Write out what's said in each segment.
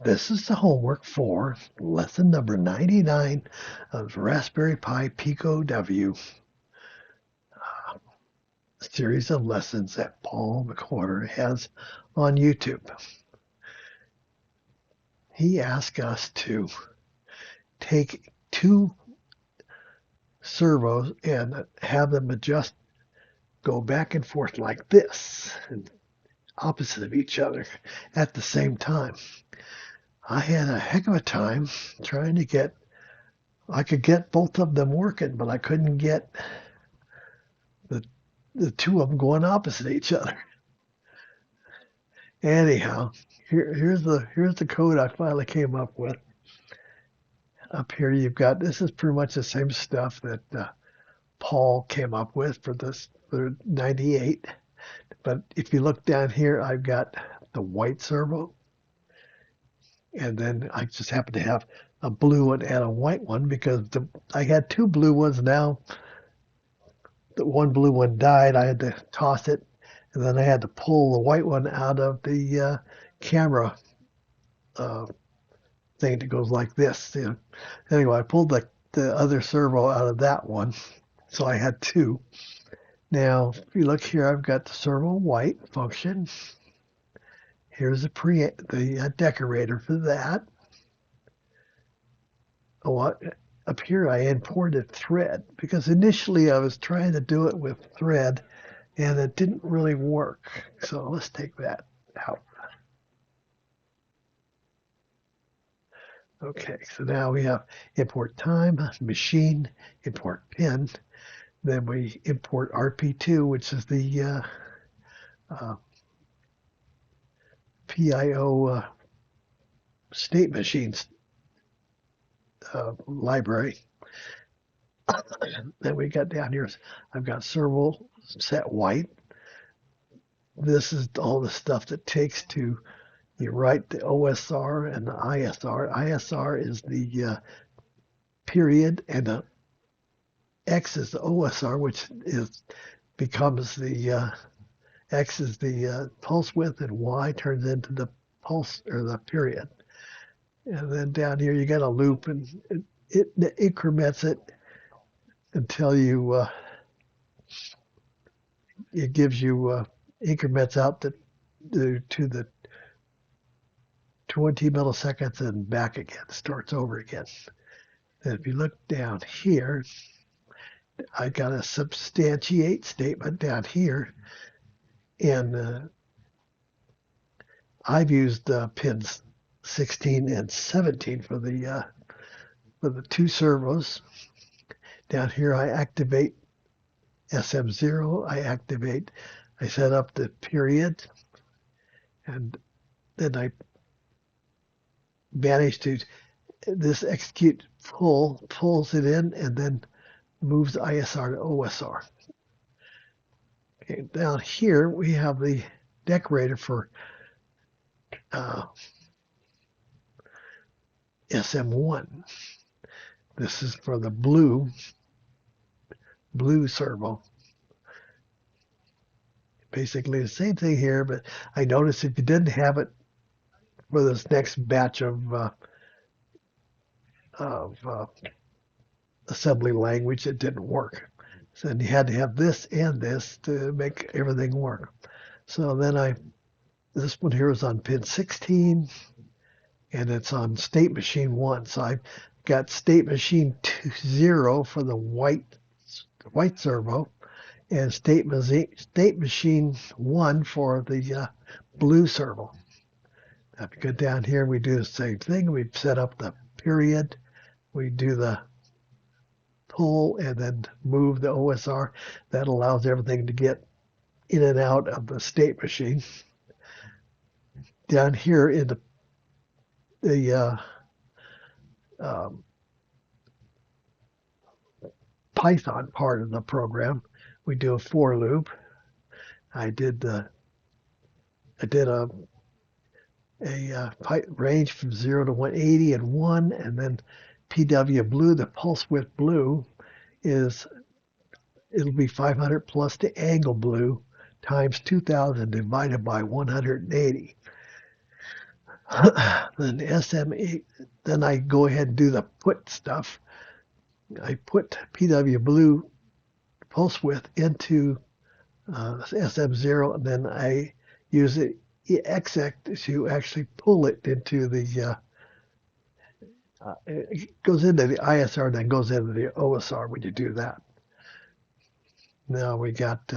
This is the homework for lesson number 99 of Raspberry Pi Pico W, a series of lessons that Paul McWhorter has on YouTube. He asked us to take two servos and have them go back and forth like this, opposite of each other at the same time. I had a heck of a time trying to I could get both of them working, but I couldn't get the two of them going opposite each other. Anyhow, here's the code I finally came up with. Up here you've got, this is pretty much the same stuff that Paul came up with for 98. But if you look down here, I've got the white servo, and then I just happen to have a blue one and a white one because I had two blue ones. Now the one blue one died. I had to toss it, and then I had to pull the white one out of the camera thing that goes like this. Anyway, I pulled the other servo out of that one, so I had two. Now, if you look here, I've got the servo white function. Here's the decorator for that. Up here I imported thread because initially I was trying to do it with thread and it didn't really work. So let's take that out. Okay, so now we have import time, machine, import pin. Then we import RP2, which is the PIO StateMachine library. Then we got down here, I've got servo set white. This is all the stuff that takes to, you write the OSR and the ISR. ISR is the period, and the X is the OSR, which becomes the X is the pulse width, and Y turns into the pulse or the period. And then down here you got a loop, and it increments it until it gives you increments out to the 20 milliseconds and back again, starts over again. And if you look down here, I got a substantiate statement down here, and I've used pins 16 and 17 for the two servos. Down here I activate SM0, I set up the period, and then I managed to, this execute pulls it in, and then moves ISR to OSR. Okay, down here we have the decorator for SM1. This is for the blue servo. Basically the same thing here, but I noticed if you didn't have it for this next batch of assembly language, it didn't work. So you had to have this and this to make everything work. So then this one here is on pin 16, and it's on StateMachine 1. So I've got StateMachine 0 for the white servo, and StateMachine 1 for the blue servo. Now if you go down here, we do the same thing. We set up the period, we do the pull, and then move the OSR. That allows everything to get in and out of the StateMachine. Down here in the Python part of the program, we do a for loop. I did a range from 0 to 180 and 1, and then PW blue, the pulse width blue, it'll be 500 plus the angle blue times 2000 divided by 180. Then SM8, then I go ahead and do the put stuff. I put PW blue pulse width into SM0, and then I use the exec to actually pull it into the it goes into the ISR and then goes into the OSR when you do that. Now we got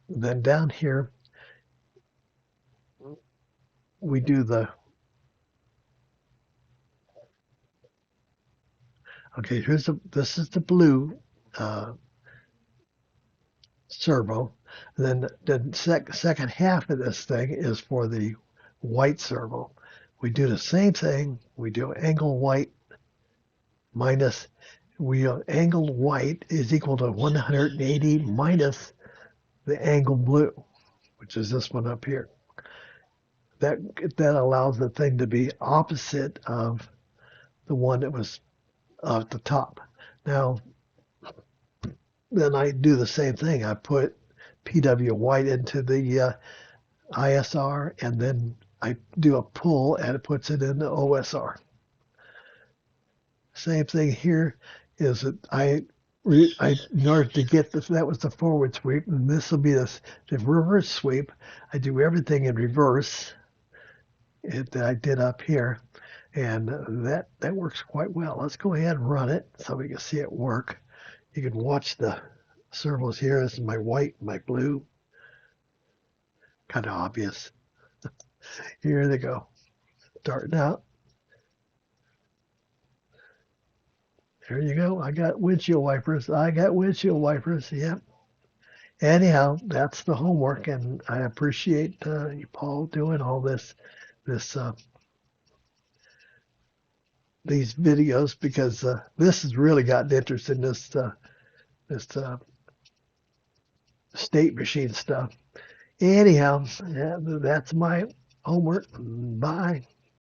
then down here we do the okay. This is the blue servo. And then the second half of this thing is for the white servo. We do the same thing. We do angle white minus angled white is equal to 180 minus the angle blue, which is this one up here. That allows the thing to be opposite of the one that was at the top. Now, then I do the same thing. I put PW white into the ISR, and then I do a pull, and it puts it in the OSR. Same thing here is that in order to get this, that was the forward sweep, and this will be the reverse sweep. I do everything in reverse that I did up here, and that works quite well. Let's go ahead and run it so we can see it work. You can watch the servos here. This is my white, my blue. Kind of obvious. Here they go. Starting out. There you go. I got windshield wipers. Yep. Anyhow, that's the homework, and I appreciate you, Paul, doing all this these videos, because this has really gotten interested in this state machine stuff. Anyhow, yeah, that's my homework. Bye.